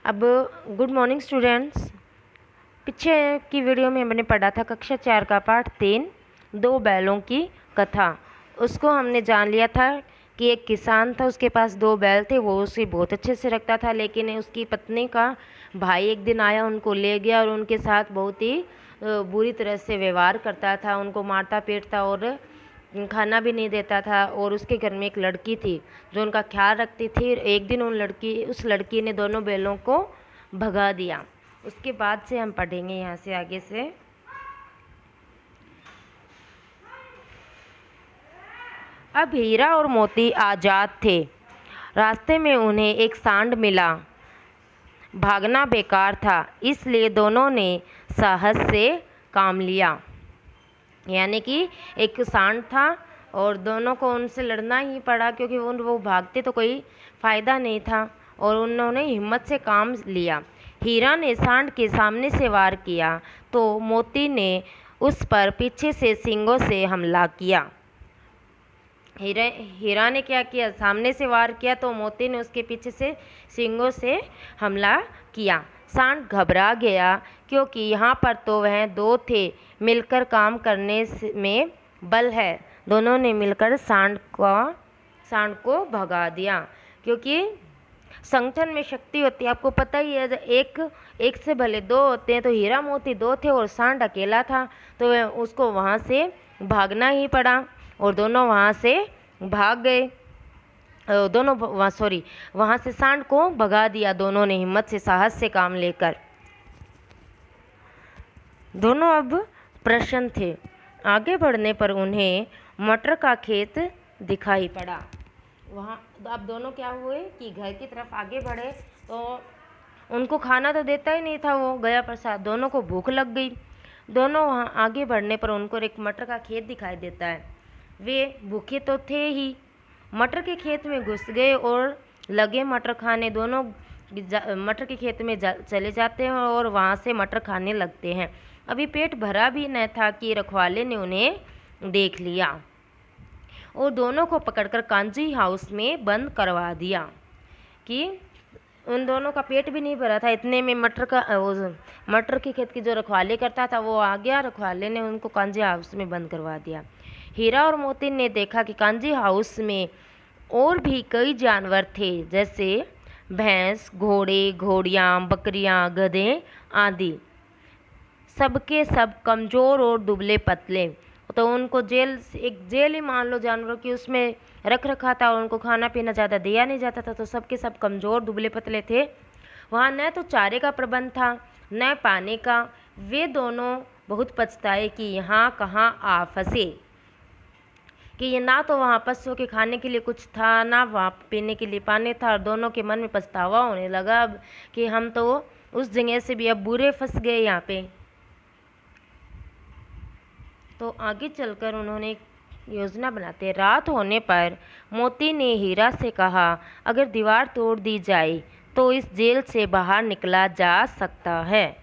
अब good morning students. पीछे की वीडियो में हमने पढ़ा था कक्षा 4 का पाठ 3 दो बैलों की कथा। उसको हमने जान लिया था कि एक किसान था, उसके पास दो बैल थे, वो उसे बहुत अच्छे से रखता था। लेकिन उसकी पत्नी का भाई एक दिन आया, उनको ले गया और उनके साथ बहुत ही बुरी तरह से व्यवहार करता था, उनको मारता पीटता और खाना भी नहीं देता था। और उसके घर में एक लड़की थी जो उनका ख्याल रखती थी। एक दिन उस लड़की ने दोनों बैलों को भगा दिया। उसके बाद से हम पढ़ेंगे यहाँ से आगे से। अब हीरा और मोती आज़ाद थे। रास्ते में उन्हें एक सांड मिला। भागना बेकार था, इसलिए दोनों ने साहस से काम लिया। यानी कि एक सांड था और दोनों को उनसे लड़ना ही पड़ा, क्योंकि वो भागते तो कोई फ़ायदा नहीं था और उन्होंने हिम्मत से काम लिया। हीरा ने सांड के सामने से वार किया तो मोती ने उस पर पीछे से सींगों से हमला किया। हीरा ने क्या किया, सामने से वार किया तो मोती ने उसके पीछे से सींगों से हमला किया। सांड घबरा गया, क्योंकि यहाँ पर तो वह दो थे, मिलकर काम करने में बल है। दोनों ने मिलकर सांड को भगा दिया, क्योंकि संगठन में शक्ति होती है। आपको पता ही है, एक से भले दो होते हैं, तो हीरा मोती दो थे और सांड अकेला था, तो उसको वहाँ से भागना ही पड़ा और दोनों वहाँ से भाग गए। वहाँ से सांड को भगा दिया दोनों ने हिम्मत से, साहस से काम लेकर। दोनों अब प्रसन्न थे। आगे बढ़ने पर उन्हें मटर का खेत दिखाई पड़ा। वहाँ अब दोनों क्या हुए कि घर की तरफ आगे बढ़े, तो उनको खाना तो देता ही नहीं था वो गया प्रसाद। दोनों को भूख लग गई। दोनों वहाँ आगे बढ़ने पर उनको एक मटर का खेत दिखाई देता है। वे भूखे तो थे ही, मटर के खेत में घुस गए और लगे मटर खाने। दोनों मटर के खेत में चले जाते हैं और वहाँ से मटर खाने लगते हैं। अभी पेट भरा भी न था कि रखवाले ने उन्हें देख लिया और दोनों को पकड़कर कांजी हाउस में बंद करवा दिया। कि उन दोनों का पेट भी नहीं भरा था, इतने में मटर के खेत की जो रखवाली करता था वो आ गया। रखवाले ने उनको कांजी हाउस में बंद करवा दिया। हीरा और मोती ने देखा कि कांजी हाउस में और भी कई जानवर थे, जैसे भैंस, घोड़े, घोड़ियाँ, बकरियाँ, गधे आदि। सबके सब कमज़ोर और दुबले पतले। तो उनको एक जेल ही मान लो जानवरों की, उसमें रख रखा था और उनको खाना पीना ज़्यादा दिया नहीं जाता था, तो सबके सब कमज़ोर दुबले पतले थे। वहाँ न तो चारे का प्रबंध था न पानी का। वे दोनों बहुत पछताए कि यहाँ कहाँ आ फंसे, कि ये ना तो वहाँ पशुओं के खाने के लिए कुछ था, ना वहाँ पीने के लिए पानी था। और दोनों के मन में पछतावा होने लगा अब कि हम तो उस जगह से भी अब बुरे फंस गए यहाँ पे। तो आगे चलकर उन्होंने एक योजना बनाते। रात होने पर मोती ने हीरा से कहा, अगर दीवार तोड़ दी जाए तो इस जेल से बाहर निकला जा सकता है।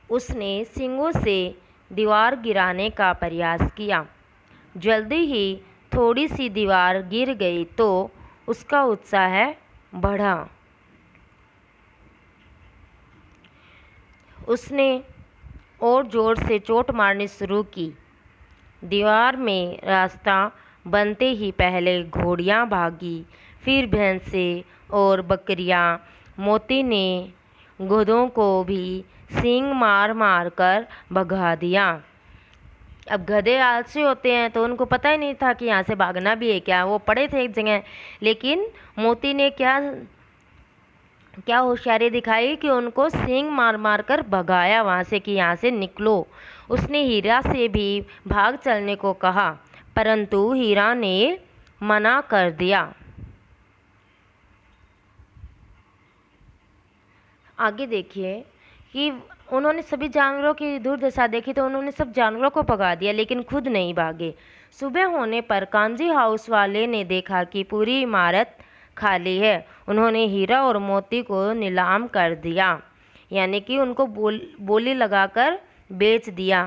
उसने सींगों से दीवार गिराने का प्रयास किया। जल्दी ही थोड़ी सी दीवार गिर गई तो उसका उत्साह बढ़ा। उसने और ज़ोर से चोट मारनी शुरू की। दीवार में रास्ता बनते ही पहले घोड़ियाँ भागी, फिर भैंसें और बकरियाँ। मोती ने गधों को भी सींग मार मार कर भगा दिया। अब गधे आलसी होते हैं, तो उनको पता ही नहीं था कि यहाँ से भागना भी है क्या। वो पड़े थे एक जगह, लेकिन मोती ने क्या होशियारी दिखाई कि उनको सींग मार मार कर भगाया वहाँ से, कि यहाँ से निकलो। उसने हीरा से भी भाग चलने को कहा, परंतु हीरा ने मना कर दिया। आगे देखिए कि उन्होंने सभी जानवरों की दुर्दशा देखी तो उन्होंने सब जानवरों को भगा दिया, लेकिन खुद नहीं भागे। सुबह होने पर कांजी हाउस वाले ने देखा कि पूरी इमारत खाली है। उन्होंने हीरा और मोती को नीलाम कर दिया, यानी कि उनको बोली लगाकर बेच दिया।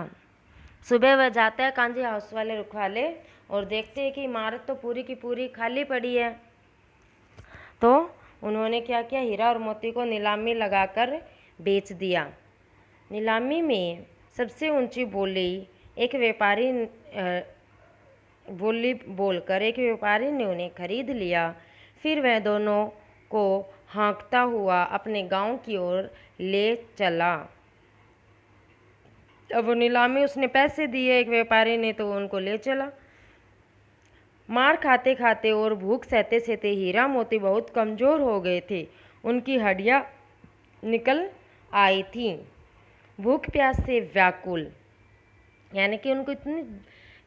सुबह वह जाता है कांजी हाउस वाले रखवाले और देखते हैं कि इमारत तो पूरी की पूरी खाली पड़ी है। तो उन्होंने क्या किया, हीरा और मोती को नीलामी लगाकर बेच दिया। नीलामी में सबसे ऊंची बोली एक व्यापारी बोली बोलकर एक व्यापारी ने उन्हें खरीद लिया। फिर वह दोनों को हाँकता हुआ अपने गांव की ओर ले चला। अब वो नीलामी उसने पैसे दिए एक व्यापारी ने, तो उनको ले चला। मार खाते खाते और भूख सहते सहते हीरा मोती बहुत कमज़ोर हो गए थे। उनकी हड्डियाँ निकल आई थी, भूख प्यास से व्याकुल, यानी कि उनको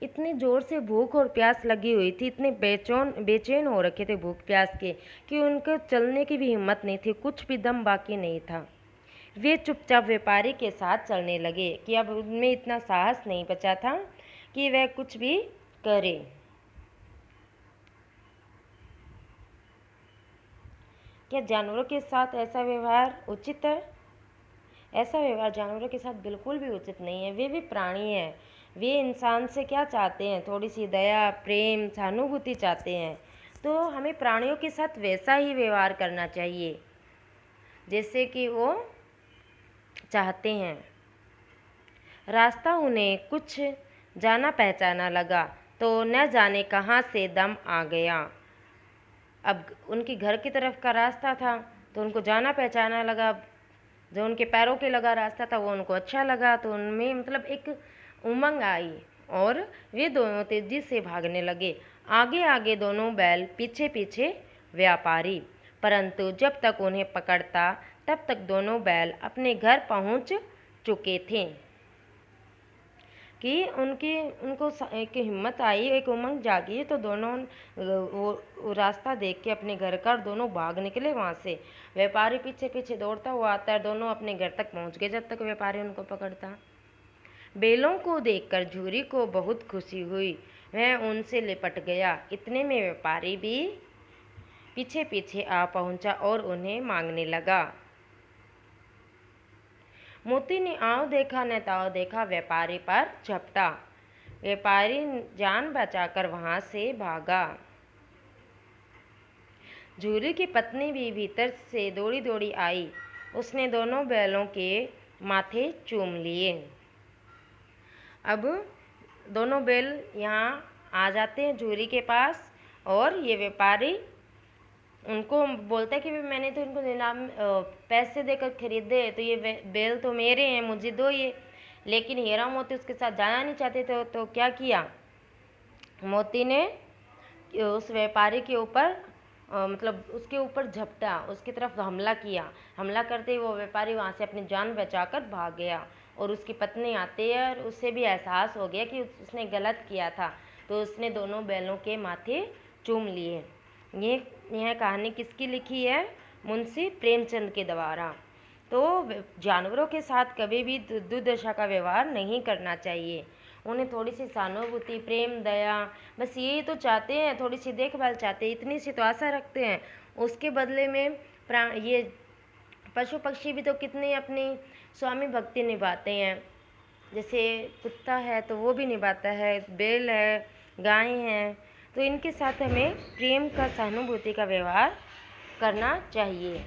इतनी ज़ोर से भूख और प्यास लगी हुई थी, इतने बेचैन हो रखे थे भूख प्यास के, कि उनको चलने की भी हिम्मत नहीं थी, कुछ भी दम बाकी नहीं था। वे चुपचाप व्यापारी के साथ चलने लगे कि अब उनमें इतना साहस नहीं बचा था कि वह कुछ भी करे। क्या जानवरों के साथ ऐसा व्यवहार उचित है? ऐसा व्यवहार जानवरों के साथ बिल्कुल भी उचित नहीं है। वे भी प्राणी हैं। वे इंसान से क्या चाहते हैं, थोड़ी सी दया, प्रेम, सहानुभूति चाहते हैं। तो हमें प्राणियों के साथ वैसा ही व्यवहार करना चाहिए जैसे कि वो चाहते हैं। रास्ता उन्हें कुछ जाना पहचाना लगा, तो न जाने कहाँ से दम आ गया। अब उनके घर की तरफ का रास्ता था, तो उनको जाना पहचाना लगा। जो उनके पैरों के लगा रास्ता था वो उनको अच्छा लगा, तो उनमें मतलब एक उमंग आई और वे दोनों तेजी से भागने लगे। आगे आगे दोनों बैल, पीछे पीछे व्यापारी। परंतु जब तक उन्हें पकड़ता तब तक दोनों बैल अपने घर पहुंच चुके थे। कि उनको एक हिम्मत आई, एक उमंग जागी, तो दोनों वो रास्ता देख के अपने घर का दोनों भाग निकले वहाँ से। व्यापारी पीछे पीछे दौड़ता हुआ आता है, दोनों अपने घर तक पहुँच गए जब तक व्यापारी उनको पकड़ता। बैलों को देखकर झूरी को बहुत खुशी हुई, वह उनसे लिपट गया। इतने में व्यापारी भी पीछे पीछे आ पहुँचा और उन्हें मांगने लगा। मोती ने आओ देखा न ताओ देखा, व्यापारी पर झपटा। व्यापारी जान बचाकर वहां से भागा। झूरी की पत्नी भी भीतर से दौड़ी दौड़ी आई। उसने दोनों बैलों के माथे चूम लिए। अब दोनों बैल यहाँ आ जाते हैं झूरी के पास, और ये व्यापारी उनको बोलता है कि मैंने तो इनको नीलाम पैसे देकर खरीदे, तो ये बैल तो मेरे हैं, मुझे दो ये। लेकिन हीरा मोती उसके साथ जाना नहीं चाहते थे, तो क्या किया, मोती ने उस व्यापारी के ऊपर मतलब उसके ऊपर झपटा, उसकी तरफ हमला किया। हमला करते ही वो व्यापारी वहाँ से अपनी जान बचाकर भाग गया। और उसकी पत्नी आती है और उससे भी एहसास हो गया कि उसने गलत किया था, तो उसने दोनों बैलों के माथे चूम लिए। यह कहानी किसकी लिखी है? मुंशी प्रेमचंद के द्वारा। तो जानवरों के साथ कभी भी दुर्दशा का व्यवहार नहीं करना चाहिए। उन्हें थोड़ी सी सहानुभूति, प्रेम, दया, बस यही तो चाहते हैं, थोड़ी सी देखभाल चाहते हैं, इतनी सी तो आशा रखते हैं। उसके बदले में ये पशु पक्षी भी तो कितनी अपनी स्वामी भक्ति निभाते हैं। जैसे कुत्ता है तो वो भी निभाता है, बैल है, गाय हैं, तो इनके साथ हमें प्रेम का, सहानुभूति का व्यवहार करना चाहिए।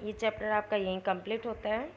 ये चैप्टर आपका यहीं कंप्लीट होता है।